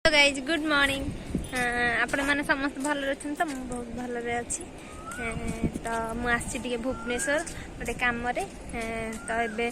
Guys good morning आपण मैंने समस्त भल अच्छे तो मुझे बहुत भल अच्छी तो मुझे भुवनेश्वर गोटे कम तो ये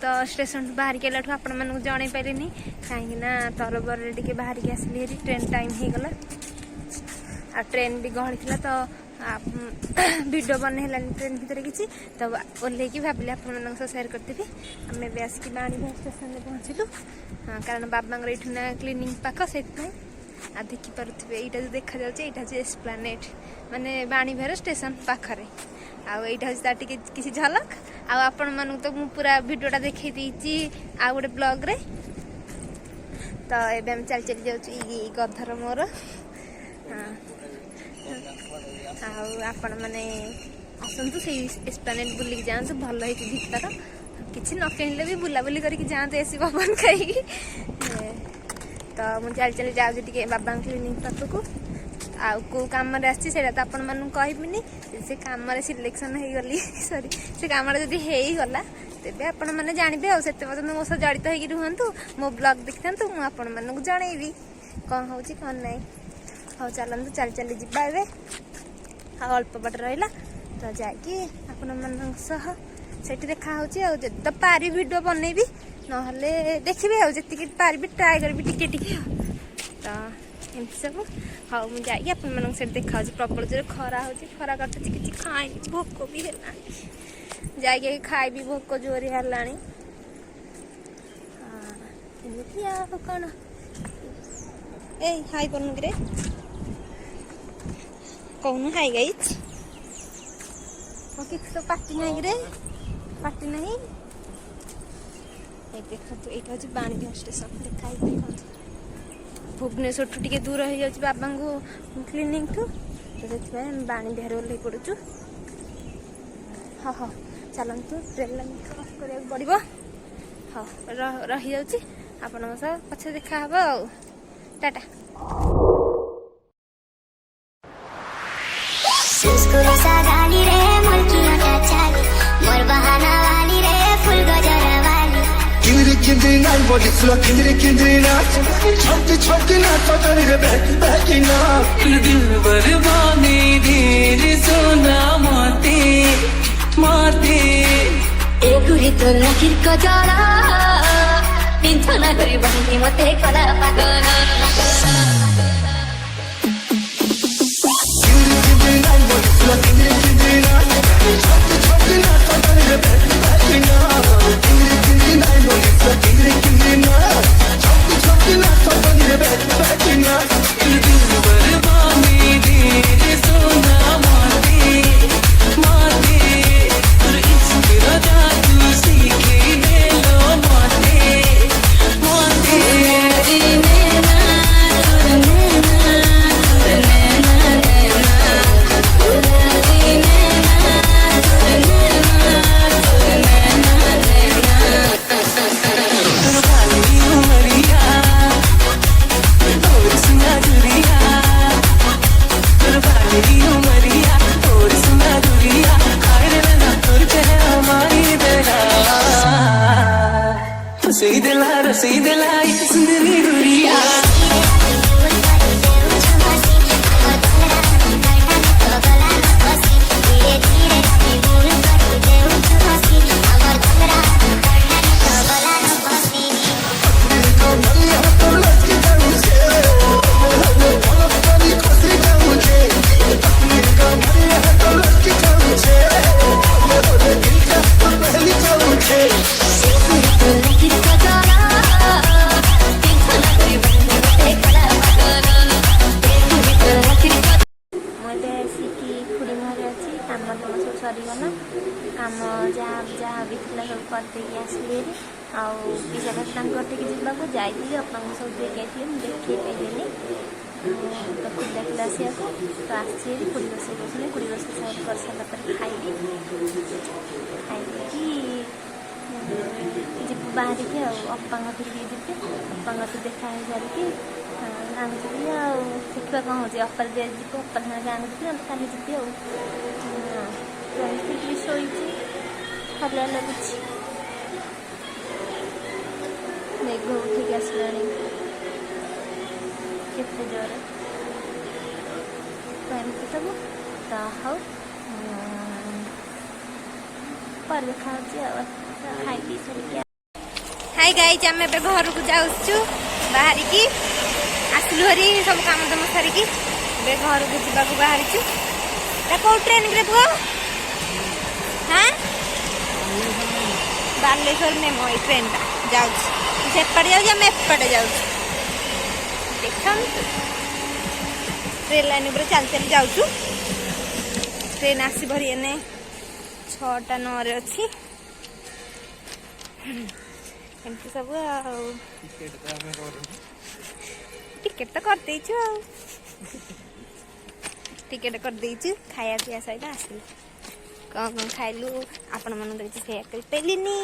तो स्टेशन बाहर के आपण मानक जन पारे कहीं तरबर टे बाहर की आसली ट्रेन टाइम हो गला आ ट्रेन भी गहली थी तो वीडियो बने ट्रेन भितर किसी तो ओल्ल भाविले आप सेयार करी आम भी आसिक बाणीविहार स्टेशन में पहुँचलु कारण बाबा ये क्लिनिक पाख से आ देखिपे यहाँ जो देखा जाए एस्प्लानेट माने बाणीविहार स्टेशन पाखरे आईटा किसी झलक आपण मन तो मु पूरा वीडियोटा देखी दी आ गोटे ब्लॉग रे तो ये चल चली जाऊँ गधर मोर आपण मैंने आसतु से एस्प्लानेट बुलिक जातु भल है भीतर किसी न किणले भी बुलाबुली करके जाते एसी पवन खाई तो मुझे चल चली जाऊँगी बाबा क्लिनिक पाखक को कम आसा तो आपण मानू कहबिनी से कम सिलेक्शन हो गली सॉरी से कम जब होगला तेज आपण मैंने जानवे आते पर्यटन मो सह जड़ित हो रुहतु मो ब्लॉग देखी था मुझे आपण मानक जनइबी कौन हो कौन ना हाँ चलते चल चली जा अल्प बाट रहा तो जाकि आपण मान से देखा तो पारि वीडियो बनईबी ना देखिए जी पारि ट्राए करी टिके तो एमती सब हाँ मुझे आप से देखा प्रबल जो खरा हो खरा कटुच कि खाए भोक भी है जा खाई भोक जोर है कौन ए हाई बनू कि कौन हाई गई किसी तो पार्टी नहीं रे पार्टी नहीं देखो यहाँ हूँ बाणीविहार स्टेशन देखा देखो भुवनेश्वर ठू टे दूर हो जाए बाबा को क्लिनिक ठू तो से बाणीविहार ओल्ल पड़ू हाँ हाँ चलतु ट्रेन कराया पड़ो हाँ रही जाऊँगी आपण पछे देखा टाटा दिल बरबानी धीर सोना माते माते एगुरी तो लाखिर को जरा पिंथना करी बंदी मते कला पागल सुंदरी गुड़िया सरीगला कम जहाँ जहाँ भी थी सब करदे आसली पीछा टे जावाक जाइए अपना सब देखे देखी पाइले तो पिला पिला आसा तो आसी कुड़ी बस कौन कुड़ी बस साइड कर सारा खाइबी खाई जीव बाहर के अपा जी अपा देखा सारी गाँव जी देखा कौन हो अपर जी अपर गाँव जी कल जी शोई हल्ला लगुच मेघ उठिक आसला केते जोर एमती सब तो हौ पर देखा खाई पी सारी हाय गाइज आम ए घर को जाऊँ बाहर की आसलु हरी सब काम दाम सारिकी घर को जावाक बाहरी कौ ट्रेन रे पुआ हाँ बालेश्वर मेमो ये ट्रेन टा जापटे जाऊँ आम एपटे जाऊँ देख ट्रेन लाइन पर चल चल जाऊँ ट्रेन आसब एने 6टा 9 अच्छी एमती सब टिकेट तो कर टिकेट कर खाया पिया सहित आसिल कौन कौन खाइलु आपण मन देखिए शेयर कर पेलिनी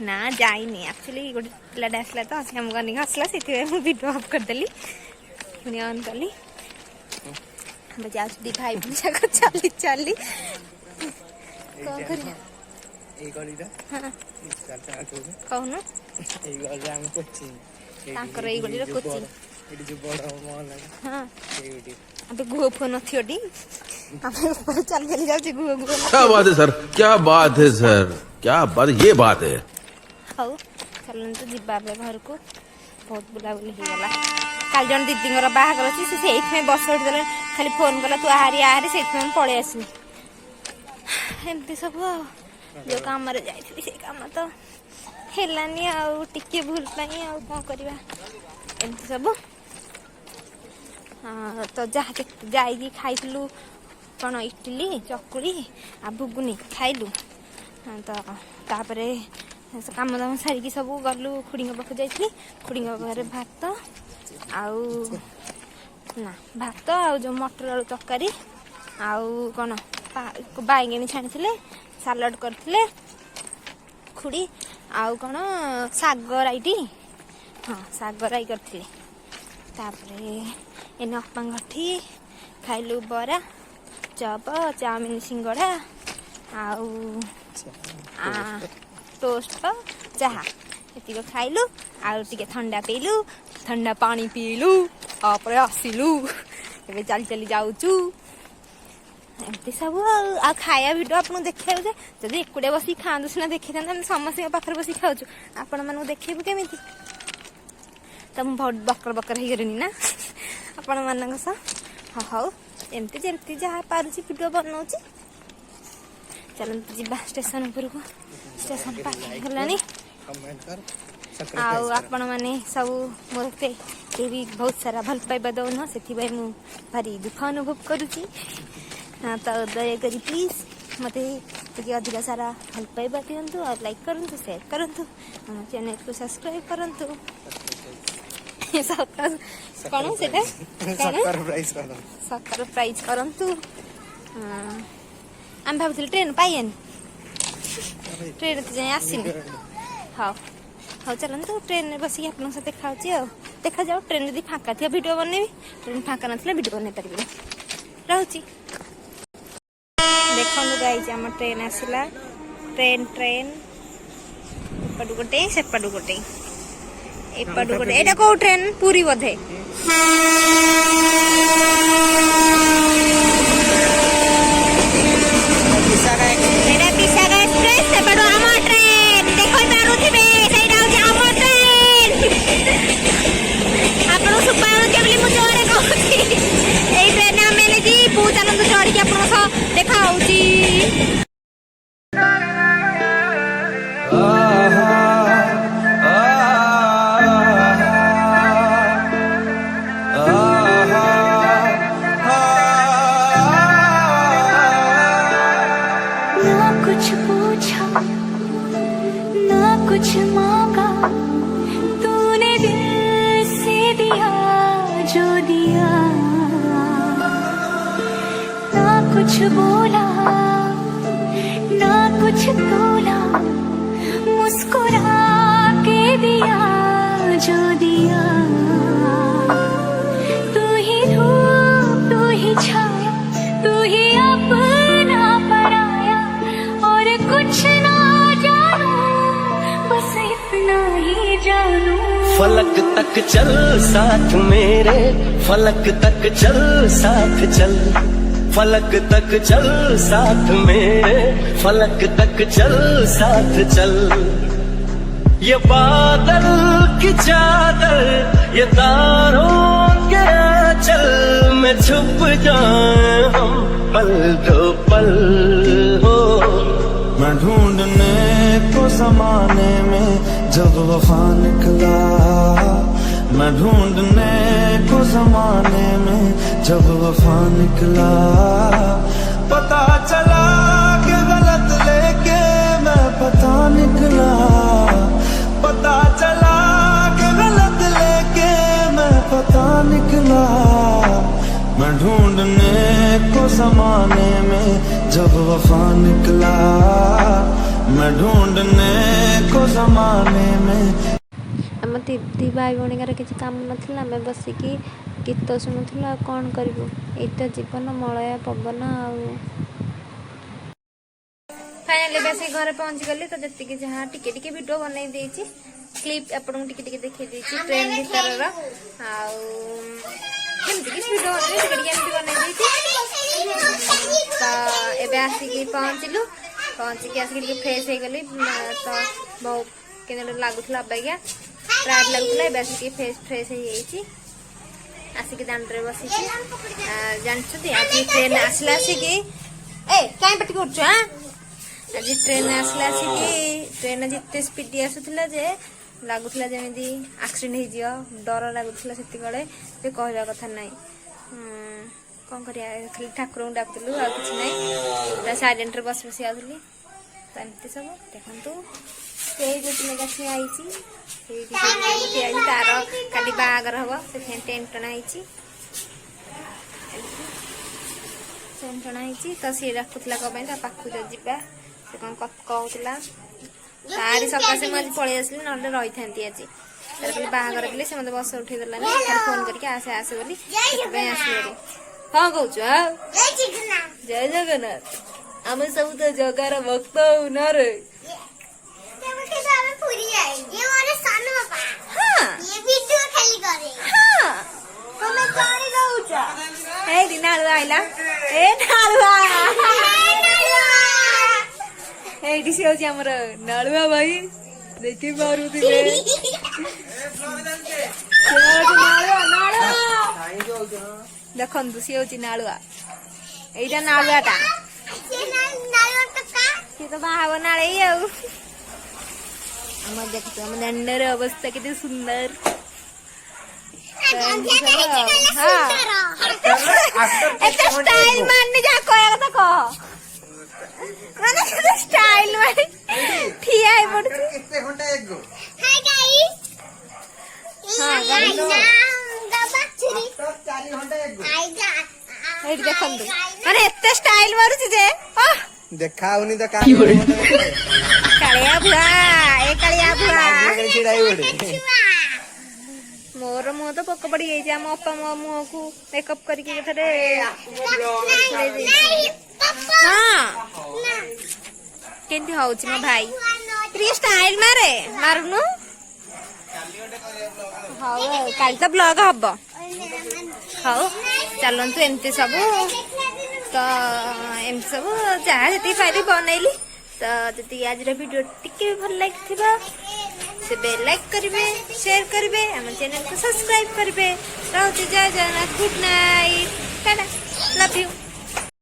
ना जाइनी एक्चुअली गोटे पिलाटा आसला तो आम गनी हसला से वीडियो अफ करदेली पुणी ऑन कली हम जाऊँ भाई जाक चली चली कौन कर कहून तांकर एई गलिर कोचिंग एडी जो बड़ मॉल है हां एडी अबे गुहो फोन थियोडी हम ऊपर चल चली जाऊ गुहो गुहो क्या बात है सर क्या बात है सर क्या बात ये बात है हौ चलन तो जिबा बे घर को बहुत बुला बुली हो गला काल जन दीदींगर बाहागर अछि से सेइत में बस उठ देले खाली फोन कला तू आहारी आहारी सेइत में पळे आसी एमती सब जो काम रे जाई से काम तो हेलानी आउ टिके भूल पाई आउ कौन करवा एमती सब तो जहाँ जाइए खाइलु कौन इडली चकुड़ी आ बुगुनी खाइलु तो तापरे काम दाम सारिकी सब गलु खुड़ी पाख जाइली खुड़ी पाखे भात आउ ना भात आउ जो मटर आलू तरकारी आउ कौन बैगणी छाणी सालड करथिले खुड़ी आउ कौन साग राईटी हाँ साग राई करथिले तापरे एने अपांगठी खाइलु बरा चप चाउमिन सिंगड़ा आउ टोस्ट चाहा ये खाइलु आउ टिके ठंडा पीलु ठंडा पानी पीलु तापरे आसिलु एबे चली चली जाऊचु एमती सब आ खाया वीडियो आपन देखियो जे जदि एकुडे बसी खांदु सिना देखि थान समस्त पाखर बसी खाउछु आपण मानु देखिबु केमिति तम बहुत बकर बकर ही करनी ना आपण मानक सा हाउ एमती जेमती जहा पारुची वीडियो बनाउची चलन जिबा स्टेशन ऊपर को स्टेशन पाखे गलानी कमेंट कर आउ आपण माने सब मोते के भी बहुत सारा भल पाइबा दउन सेथि भाई मु भारी दुख अनुभव करूची हाँ तो दया करी प्लीज मत अधिक सारा भल पाइबा दिंतु और लाइक करंतु शेयर करंतु हम चैनल को सब्सक्राइब करंतु कौन से सरप्राइज करंतु आम भावुल ट्रेन पाइएन ट्रेन तो जाए आसनी हाँ हाँ चलते ट्रेन में बस आप देखा देखा जाओ ट्रेन यदि फाँका थी वीडियो बनैबी ट्रेन फाँका ना वीडियो बन पारे रोची देखो गाइज आम ट्रेन आसला ट्रेन ट्रेन एपटू गोटे सेपटू गोटे एपटू गोटे एटा को ट्रेन पूरी बोधे कुछ पूछा ना कुछ मांगा तूने दिल से दिया जो दिया ना कुछ बोला ना कुछ तोला मुस्कुरा के दिया जो दिया तू ही धूप तू ही छाया तू ही अपना पराया और कुछ ना जानू जानू फलक तक चल साथ मेरे, फलक तक चल साथ चल, फलक तक चल साथ मेरे, फलक तक चल साथ चल। ये बादल की चादर, ये तारों के आंचल में छुप जाए हम पल दो पल हो। मैं ढूंढने को जमाने में जब वफा निकला, मैं ढूंढने को जमाने में जब वफा निकला, पता चला कि गलत लेके मैं पता निकला, पता चला कि गलत लेके मैं पता निकला। मैं ढूंढने को जमाने में जब वफा निकला, मैं ढूंढने को जमाने में। आम दी भाई भौणीकार किसी काम नाला आम बसिकी गीत शुणुलु आ कौन करूँ ये जीवन मलया पवन फाइनाली बस घर पहुँची गली तो जी जहाँ टिके टिके वीडियो बनई देती क्लिप आपको टिके टिके देखी देती ट्रेन भीतर वीडियो बनई तो एबे आसिक पहुँचलु पहुँचिक आसिक फ्रेश हो गली तो बहुत के लगुला अबाग्या टायर्ड लगुला एबे आसिक फ्रेश हो आसिक दांडे बसी जानते आज ट्रेन आसला आसिक ए कहीं पटी कर आज ट्रेन आसला आसिक ट्रेन जिते स्पीड आसूला जे लगुला जमी एक्सीडेंट हो डर लगुला से कहवा कथा ना कौन कर खाली ठाकुर को डाकुलु आ कि ना साइलेंट बस बस आउली तो एमती सब देखु जो आई तार काली बागर हम से टेंट टणाई टेंट टणाई तो सी डाकुला कौन पाखु जा से कौन कहला तारी सकाशे मुझे पलि आसली ना रही था आज तार कहली बाहागर बोली से मत बस उठे देलानी फोन करके आसे आसे बोली आसली हाँ कौच जय जगन्नाथ आम सब तो जगार भक्त ना रे नालुआ भाई देखी मारू देखु सी हूँ नालुआ यहीटा नालुआटा सी तो बाहा नाले देखते आम दांडर अवस्था के सुंदर स्टाइल मारने जा कह कह स्टाइल मार ठिया है पड़छ देखते स्टाइल मारुची जे देखा तो कालिया भुआ ए कालिया भुआ मोर मुह तो पक पड़ गई आम अपा मो मुह को मेकअप करके हाँ केंती होउची मो भाई प्रिय स्टाइल मारे मारुनु हाँ काल तो ब्लॉग हम हाँ चलतु एमती सब तो एमती सब जहाँ जी पारि बनइली तो जी आज वीडियो टिके भल लगी से लाइक करेंगे शेयर करेंगे आम चैनल को सब्सक्राइब करेंगे रोचे जय Jagannath good night Tata love you.